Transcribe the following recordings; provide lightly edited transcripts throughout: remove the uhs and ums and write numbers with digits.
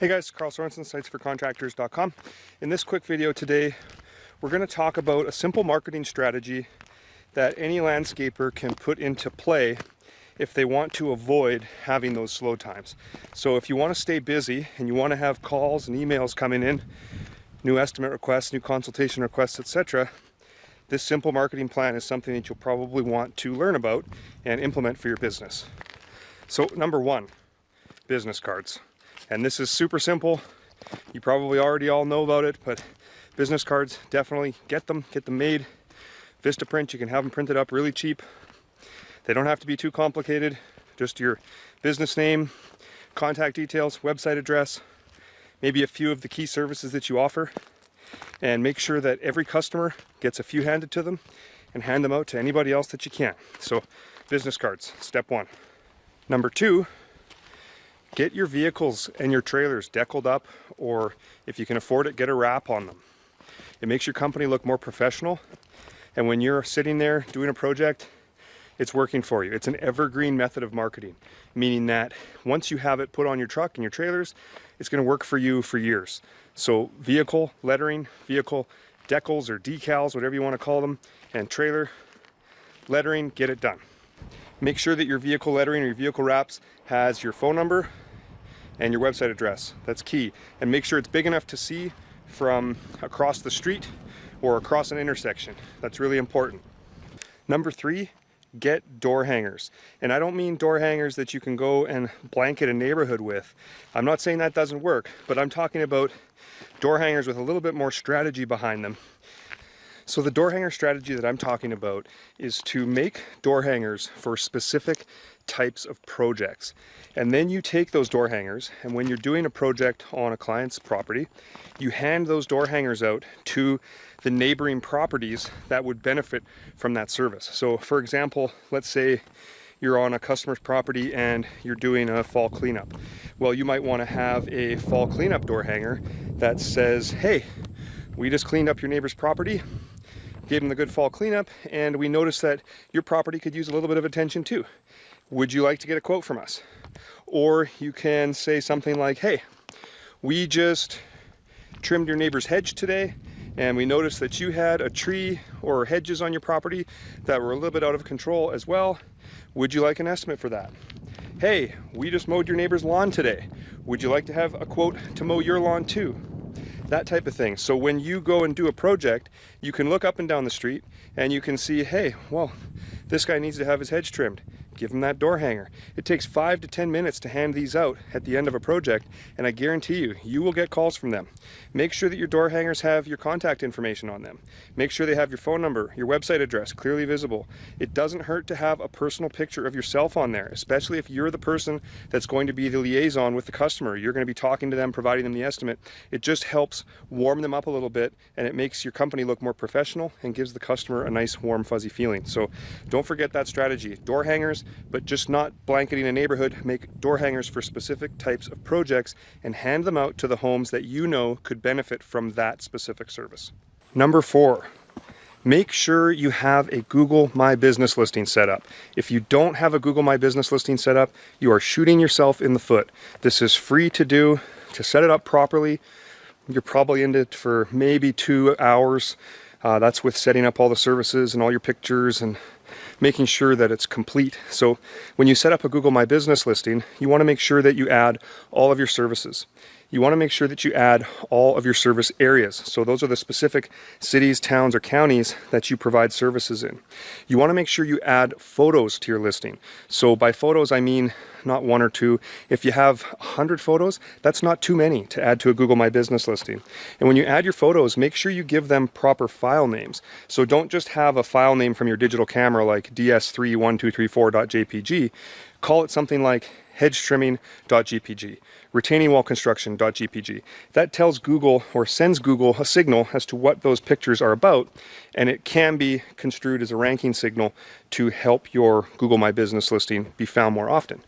Hey guys, Carl Sorensen, sitesforcontractors.com. In this quick video today, we're going to talk about a simple marketing strategy that any landscaper can put into play if they want to avoid having those slow times. So if you want to stay busy and you want to have calls and emails coming in, new estimate requests, new consultation requests, etc., this simple marketing plan is something that you'll probably want to learn about and implement for your business. So number one, business cards. And this is super simple. You probably already all know about it, but business cards, definitely get them made. Vistaprint, you can have them printed up really cheap. They don't have to be too complicated. Just your business name, contact details, website address, maybe a few of the key services that you offer, and make sure that every customer gets a few handed to them and hand them out to anybody else that you can. So business cards, step one. Number two, get your vehicles and your trailers deckled up, or if you can afford it, get a wrap on them. It makes your company look more professional, and when you're sitting there doing a project, it's working for you. It's an evergreen method of marketing, meaning that once you have it put on your truck and your trailers, it's going to work for you for years. So vehicle lettering, vehicle decals or decals, whatever you want to call them, and trailer lettering, get it done. Make sure that your vehicle lettering or your vehicle wraps has your phone number and your website address. That's key. And make sure it's big enough to see from across the street or across an intersection. That's really important. Number three, get door hangers. And I don't mean door hangers that you can go and blanket a neighborhood with. I'm not saying that doesn't work, but I'm talking about door hangers with a little bit more strategy behind them. So the door hanger strategy that I'm talking about is to make door hangers for specific types of projects. And then you take those door hangers, and when you're doing a project on a client's property, you hand those door hangers out to the neighboring properties that would benefit from that service. So for example, let's say you're on a customer's property and you're doing a fall cleanup. Well, you might want to have a fall cleanup door hanger that says, hey, we just cleaned up your neighbor's property, gave them the good fall cleanup, and we noticed that your property could use a little bit of attention too. Would you like to get a quote from us? Or you can say something like, hey, we just trimmed your neighbor's hedge today, and we noticed that you had a tree or hedges on your property that were a little bit out of control as well. Would you like an estimate for that? Hey, we just mowed your neighbor's lawn today. Would you like to have a quote to mow your lawn too? That type of thing. So when you go and do a project, you can look up and down the street and you can see, hey, well, this guy needs to have his hedge trimmed. Give him that door hanger. It takes 5 to 10 minutes to hand these out at the end of a project, and I guarantee you, you will get calls from them. Make sure that your door hangers have your contact information on them. Make sure they have your phone number, your website address clearly visible. It doesn't hurt to have a personal picture of yourself on there, especially if you're the person that's going to be the liaison with the customer. You're going to be talking to them, providing them the estimate. It just helps warm them up a little bit, and it makes your company look more professional and gives the customer a nice, warm, fuzzy feeling. So don't forget that strategy. Door hangers, but just not blanketing a neighborhood. Make door hangers for specific types of projects and hand them out to the homes that you know could benefit from that specific service. Number four, make sure you have a Google My Business listing set up. If you don't have a Google My Business listing set up, you are shooting yourself in the foot. This is free to do. To set it up properly, you're probably in it for maybe 2 hours. That's with setting up all the services and all your pictures and making sure that it's complete. So when you set up a Google My Business listing, you want to make sure that you add all of your services. You want to make sure that you add all of your service areas. So those are the specific cities, towns, or counties that you provide services in. You want to make sure you add photos to your listing. So by photos, I mean not one or two. If you have 100 photos, that's not too many to add to a Google My Business listing. And when you add your photos, make sure you give them proper file names. So don't just have a file name from your digital camera like ds31234.jpg. Call it something like hedgetrimming.jpg, retaining wall construction.jpg. That tells Google, or sends Google, a signal as to what those pictures are about, and it can be construed as a ranking signal to help your Google My Business listing be found more often.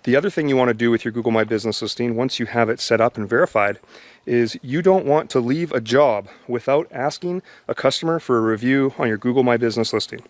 The other thing you want to do with your Google My Business listing, once you have it set up and verified, is you don't want to leave a job without asking a customer for a review on your Google My Business listing.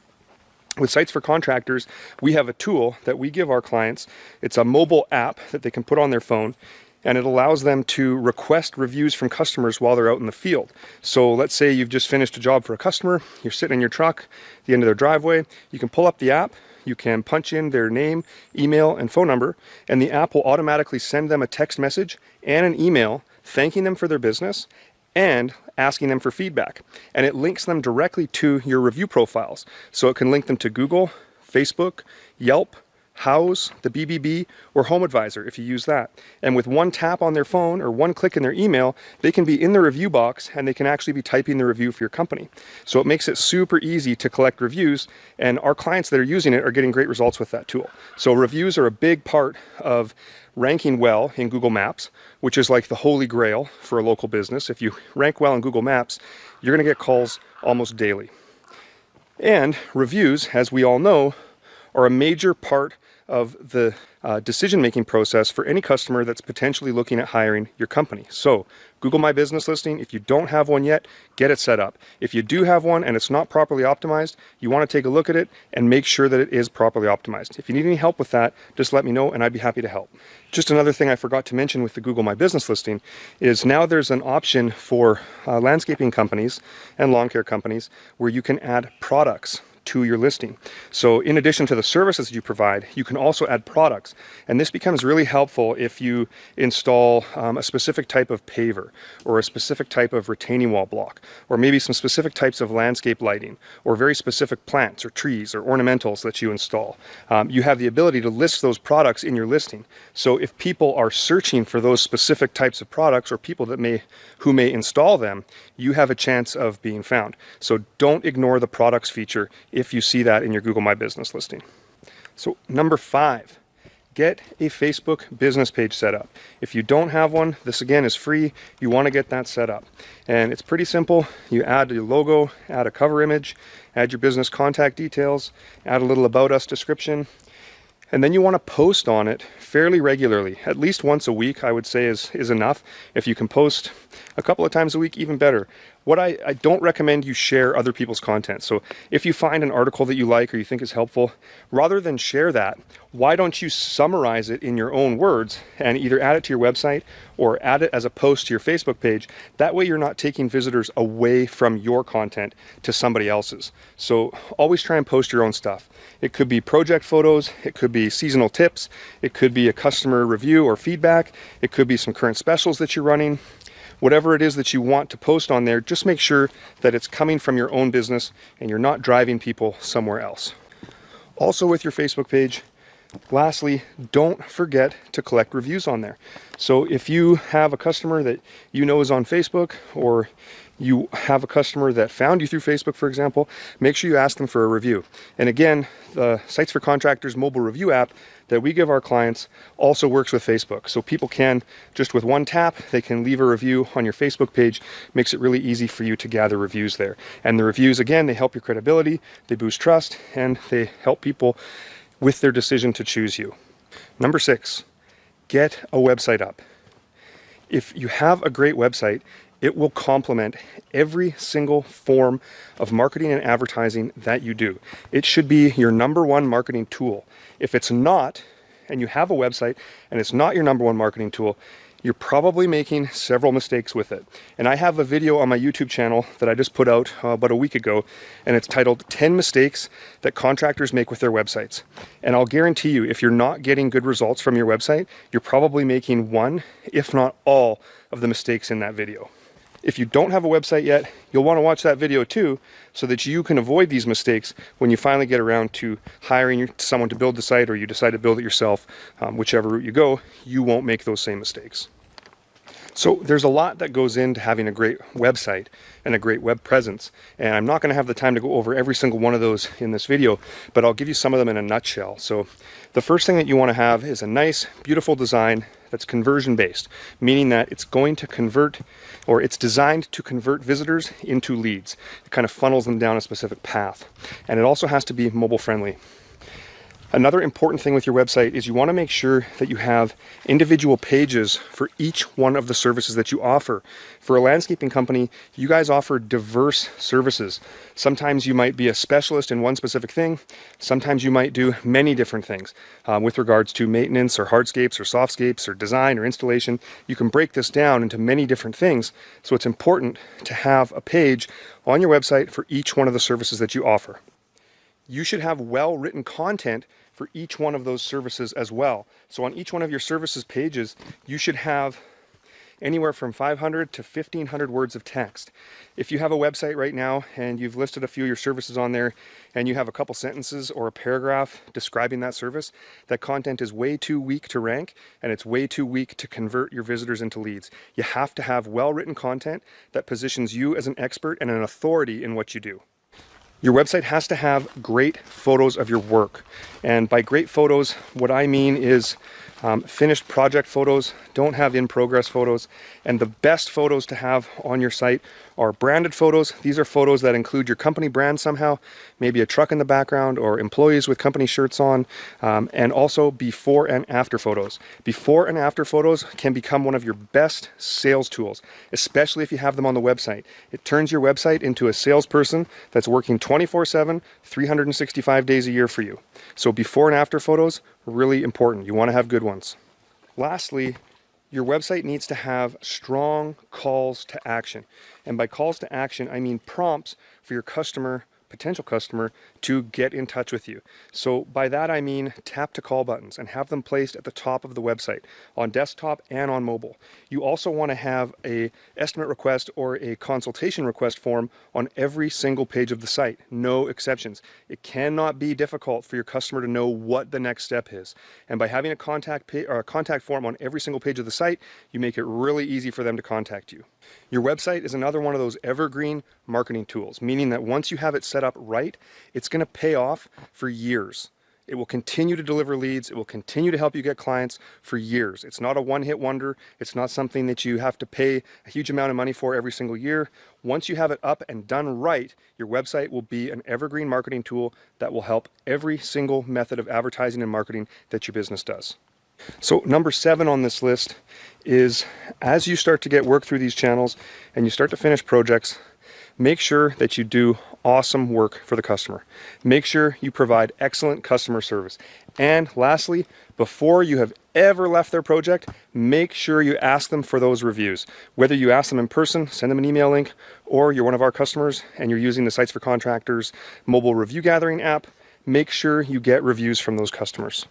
With Sites for Contractors, we have a tool that we give our clients. It's a mobile app that they can put on their phone. and it allows them to request reviews from customers while they're out in the field. So let's say you've just finished a job for a customer, you're sitting in your truck at the end of their driveway, you can pull up the app, you can punch in their name, email, and phone number, and the app will automatically send them a text message and an email thanking them for their business and asking them for feedback. And it links them directly to your review profiles. So it can link them to Google, Facebook, Yelp, Houzz, the BBB, or HomeAdvisor if you use that. And with one tap on their phone or one click in their email, they can be in the review box and they can actually be typing the review for your company. So it makes it super easy to collect reviews, and our clients that are using it are getting great results with that tool. So reviews are a big part of ranking well in Google Maps, which is like the holy grail for a local business. If you rank well in Google Maps, you're going to get calls almost daily. And reviews, as we all know, are a major part of the decision-making process for any customer that's potentially looking at hiring your company. So Google My Business Listing, if you don't have one yet, get it set up. If you do have one and it's not properly optimized, you want to take a look at it and make sure that it is properly optimized. If you need any help with that, just let me know and I'd be happy to help. Just another thing I forgot to mention with the Google My Business Listing is now there's an option for landscaping companies and lawn care companies where you can add products to your listing. So in addition to the services you provide, you can also add products. And this becomes really helpful if you install a specific type of paver or a specific type of retaining wall block, or maybe some specific types of landscape lighting, or very specific plants or trees or ornamentals that you install. You have the ability to list those products in your listing. So if people are searching for those specific types of products, or people that who may install them, you have a chance of being found. So don't ignore the products feature if you see that in your Google My Business listing. So number 5, get a Facebook business page set up. If you don't have one, this again is free. You want to get that set up. And it's pretty simple. You add your logo, add a cover image, add your business contact details, add a little about us description, and then you want to post on it fairly regularly. At least once a week, I would say, is enough. If you can post a couple of times a week, even better. What I don't recommend you share other people's content. So if you find an article that you like or you think is helpful, rather than share that, why don't you summarize it in your own words and either add it to your website or add it as a post to your Facebook page? That way you're not taking visitors away from your content to somebody else's. So always try and post your own stuff. It could be project photos, it could be seasonal tips, it could be a customer review or feedback, it could be some current specials that you're running. Whatever it is that you want to post on there, just make sure that it's coming from your own business and you're not driving people somewhere else. Also with your Facebook page, lastly, don't forget to collect reviews on there. So if you have a customer that you know is on Facebook, or you have a customer that found you through Facebook, for example, make sure you ask them for a review. And again, the Sites for Contractors mobile review app that we give our clients also works with Facebook. So people can, just with one tap, they can leave a review on your Facebook page. Makes it really easy for you to gather reviews there. And the reviews, again, they help your credibility, they boost trust, and they help people with their decision to choose you. Number 6, get a website up. If you have a great website, it will complement every single form of marketing and advertising that you do. It should be your number one marketing tool. If it's not, and you have a website and it's not your number one marketing tool, you're probably making several mistakes with it. And I have a video on my YouTube channel that I just put out about a week ago, and it's titled 10 Mistakes That Contractors Make with Their Websites. And I'll guarantee you, if you're not getting good results from your website, you're probably making one, if not all, of the mistakes in that video. If you don't have a website yet, you'll want to watch that video too, so that you can avoid these mistakes when you finally get around to hiring someone to build the site, or you decide to build it yourself. Whichever route you go, you won't make those same mistakes. So there's a lot that goes into having a great website and a great web presence, and I'm not going to have the time to go over every single one of those in this video, but I'll give you some of them in a nutshell. So the first thing that you want to have is a nice, beautiful design that's conversion based, meaning that it's going to convert, or it's designed to convert visitors into leads. It kind of funnels them down a specific path. And it also has to be mobile friendly. Another important thing with your website is you want to make sure that you have individual pages for each one of the services that you offer. For a landscaping company, you guys offer diverse services. Sometimes you might be a specialist in one specific thing. Sometimes you might do many different things with regards to maintenance or hardscapes or softscapes or design or installation. You can break this down into many different things. So it's important to have a page on your website for each one of the services that you offer. You should have well-written content for each one of those services as well. So on each one of your services pages, you should have anywhere from 500 to 1,500 words of text. If you have a website right now and you've listed a few of your services on there and you have a couple sentences or a paragraph describing that service, that content is way too weak to rank and it's way too weak to convert your visitors into leads. You have to have well-written content that positions you as an expert and an authority in what you do. Your website has to have great photos of your work. And by great photos, what I mean is finished project photos. Don't have in-progress photos. And the best photos to have on your site are branded photos. These are photos that include your company brand somehow, maybe a truck in the background or employees with company shirts on, and also before and after photos. Before and after photos can become one of your best sales tools, especially if you have them on the website. It turns your website into a salesperson that's working 24/7, 365 days a year for you. So before and after photos, really important. You want to have good ones. Lastly, your website needs to have strong calls to action. And by calls to action, I mean prompts for your customer, potential customer, to get in touch with you. So by that I mean tap to call buttons and have them placed at the top of the website on desktop and on mobile. You also want to have a estimate request or a consultation request form on every single page of the site, no exceptions. It cannot be difficult for your customer to know what the next step is. And by having a contact form on every single page of the site, you make it really easy for them to contact you. Your website is another one of those evergreen marketing tools, meaning that once you have it set up right, it's going to pay off for years. It will continue to deliver leads. It will continue to help you get clients for years. It's not a one-hit wonder. It's not something that you have to pay a huge amount of money for every single year. Once you have it up and done right, your website will be an evergreen marketing tool that will help every single method of advertising and marketing that your business does. So number 7 on this list is, as you start to get work through these channels and you start to finish projects, make sure that you do awesome work for the customer. Make sure you provide excellent customer service. And lastly, before you have ever left their project, make sure you ask them for those reviews. Whether you ask them in person, send them an email link, or you're one of our customers and you're using the Sites for Contractors mobile review gathering app, make sure you get reviews from those customers.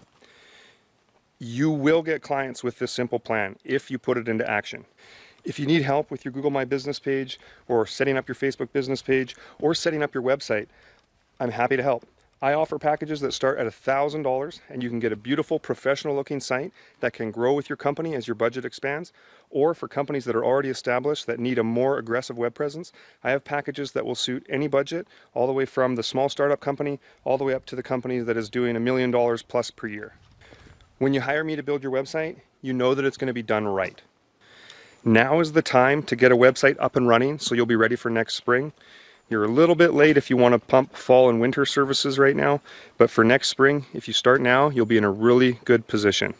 You will get clients with this simple plan if you put it into action. If you need help with your Google My Business page or setting up your Facebook business page or setting up your website, I'm happy to help. I offer packages that start at $1,000 and you can get a beautiful professional looking site that can grow with your company as your budget expands. Or for companies that are already established that need a more aggressive web presence, I have packages that will suit any budget, all the way from the small startup company all the way up to the company that is doing $1 million plus per year. When you hire me to build your website, you know that it's going to be done right. Now is the time to get a website up and running so you'll be ready for next spring. You're a little bit late if you want to pump fall and winter services right now, but for next spring, if you start now, you'll be in a really good position.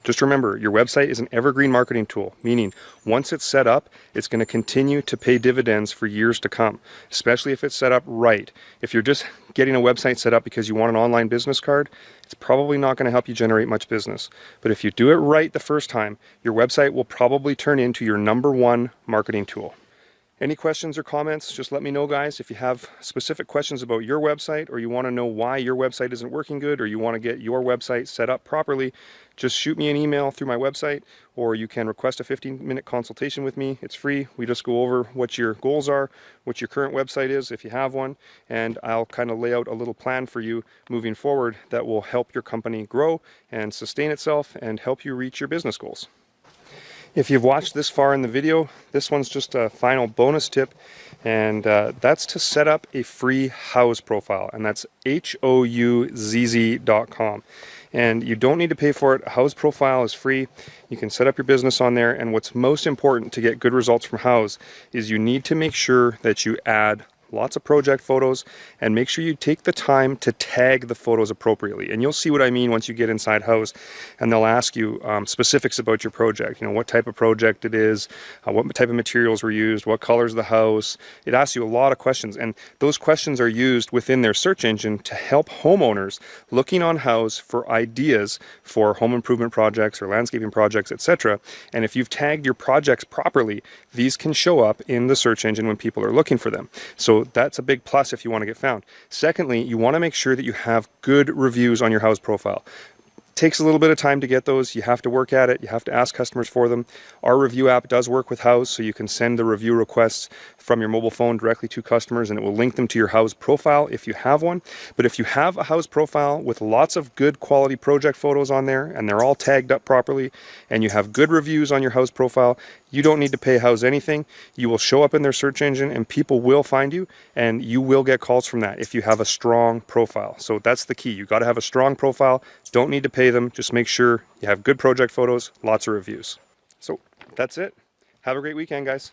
Just remember, your website is an evergreen marketing tool, meaning once it's set up, it's going to continue to pay dividends for years to come, especially if it's set up right. If you're just getting a website set up because you want an online business card, it's probably not going to help you generate much business. But if you do it right the first time, your website will probably turn into your #1 marketing tool. Any questions or comments, just let me know, guys. If you have specific questions about your website, or you want to know why your website isn't working good, or you want to get your website set up properly, just shoot me an email through my website, or you can request a 15-minute consultation with me. It's free. We just go over what your goals are, what your current website is, if you have one, and I'll kind of lay out a little plan for you moving forward that will help your company grow and sustain itself and help you reach your business goals. If you've watched this far in the video, this one's just a final bonus tip, and that's to set up a free house profile, and that's houzz.com. And you don't need to pay for it. A house profile is free. You can set up your business on there, and what's most important to get good results from Houzz is you need to make sure that you add lots of project photos, and make sure you take the time to tag the photos appropriately. And you'll see what I mean once you get inside house, and they'll ask you specifics about your project. You know, what type of project it is, what type of materials were used, what colors the house. It asks you a lot of questions, and those questions are used within their search engine to help homeowners looking on house for ideas for home improvement projects or landscaping projects, etc. And if you've tagged your projects properly, these can show up in the search engine when people are looking for them. So that's a big plus if you want to get found. Secondly, you want to make sure that you have good reviews on your house profile. Takes a little bit of time to get those. You have to work at it. You have to ask customers for them. Our review app does work with House, so you can send the review requests from your mobile phone directly to customers, and it will link them to your house profile if you have one. But if you have a house profile with lots of good quality project photos on there, and they're all tagged up properly, and you have good reviews on your house profile, you don't need to pay House anything. You will show up in their search engine, and people will find you, and you will get calls from that if you have a strong profile. So that's the key. You got to have a strong profile. Don't need to pay them. Just make sure you have good project photos, lots of reviews. So that's it. Have a great weekend, guys.